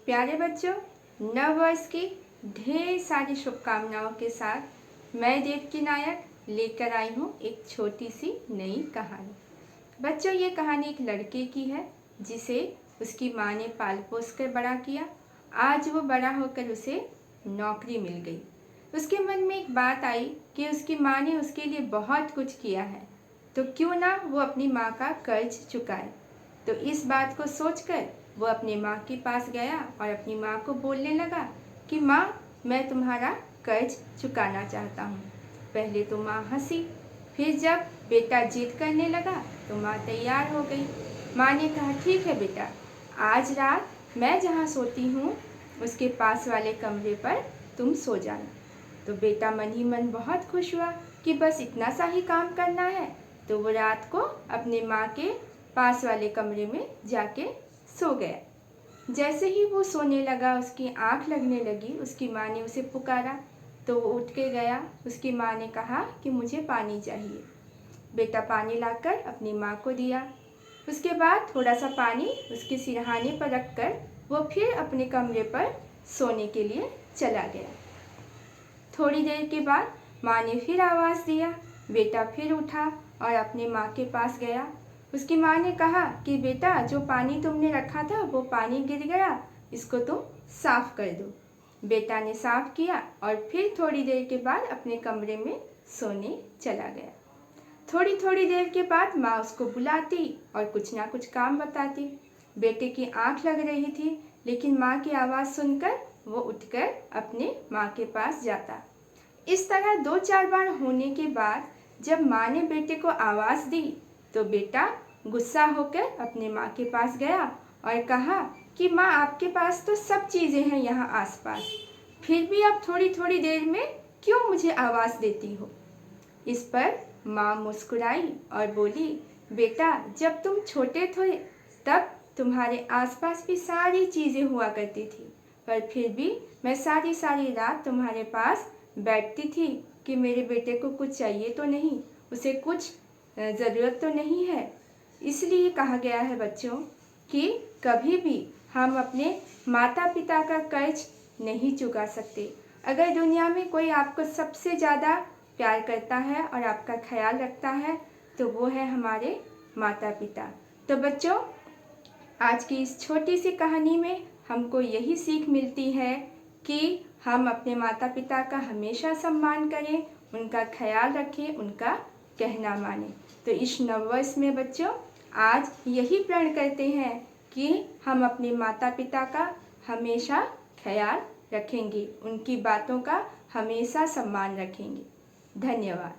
प्यारे बच्चों, नव वर्ष की ढेर सारी शुभकामनाओं के साथ मैं देवकी नायक लेकर आई हूँ एक छोटी सी नई कहानी। बच्चों, ये कहानी एक लड़के की है जिसे उसकी माँ ने पाल पोस कर बड़ा किया। आज वो बड़ा होकर उसे नौकरी मिल गई। उसके मन में एक बात आई कि उसकी माँ ने उसके लिए बहुत कुछ किया है, तो क्यों ना वो अपनी माँ का कर्ज चुकाए। तो इस बात को सोचकर वो अपनी माँ के पास गया और अपनी माँ को बोलने लगा कि माँ, मैं तुम्हारा कर्ज चुकाना चाहता हूँ। पहले तो माँ हंसी, फिर जब बेटा जिद करने लगा तो माँ तैयार हो गई। माँ ने कहा, ठीक है बेटा, आज रात मैं जहाँ सोती हूँ उसके पास वाले कमरे पर तुम सो जाना। तो बेटा मन ही मन बहुत खुश हुआ कि बस इतना सा ही काम करना है। तो वो रात को अपने माँ के पास वाले कमरे में जाके सो गया। जैसे ही वो सोने लगा, उसकी आँख लगने लगी, उसकी माँ ने उसे पुकारा तो वो उठ के गया। उसकी माँ ने कहा कि मुझे पानी चाहिए। बेटा पानी लाकर अपनी माँ को दिया। उसके बाद थोड़ा सा पानी उसके सिरहाने पर रखकर वो फिर अपने कमरे पर सोने के लिए चला गया। थोड़ी देर के बाद माँ ने फिर आवाज़ दिया। बेटा फिर उठा और अपने माँ के पास गया। उसकी माँ ने कहा कि बेटा, जो पानी तुमने रखा था वो पानी गिर गया, इसको तुम साफ कर दो। बेटा ने साफ किया और फिर थोड़ी देर के बाद अपने कमरे में सोने चला गया। थोड़ी थोड़ी देर के बाद माँ उसको बुलाती और कुछ ना कुछ काम बताती। बेटे की आँख लग रही थी, लेकिन माँ की आवाज़ सुनकर वो उठकर अपने माँ के पास जाता। इस तरह 2-4 बार होने के बाद जब माँ ने बेटे को आवाज़ दी तो बेटा गुस्सा होकर अपने माँ के पास गया और कहा कि माँ, आपके पास तो सब चीज़ें हैं यहाँ आसपास, फिर भी आप थोड़ी थोड़ी देर में क्यों मुझे आवाज़ देती हो। इस पर माँ मुस्कुराई और बोली, बेटा, जब तुम छोटे थे तब तुम्हारे आसपास भी सारी चीज़ें हुआ करती थी, पर फिर भी मैं सारी सारी रात तुम्हारे पास बैठती थी कि मेरे बेटे को कुछ चाहिए तो नहीं, उसे कुछ ज़रूरत तो नहीं है। इसलिए कहा गया है बच्चों कि कभी भी हम अपने माता पिता का कर्ज नहीं चुका सकते। अगर दुनिया में कोई आपको सबसे ज़्यादा प्यार करता है और आपका ख्याल रखता है तो वो है हमारे माता पिता। तो बच्चों, आज की इस छोटी सी कहानी में हमको यही सीख मिलती है कि हम अपने माता पिता का हमेशा सम्मान करें, उनका ख्याल रखें, उनका कहना मानें। तो इस नववर्ष में बच्चों आज यही प्रण करते हैं कि हम अपने माता पिता का हमेशा ख्याल रखेंगे, उनकी बातों का हमेशा सम्मान रखेंगे। धन्यवाद।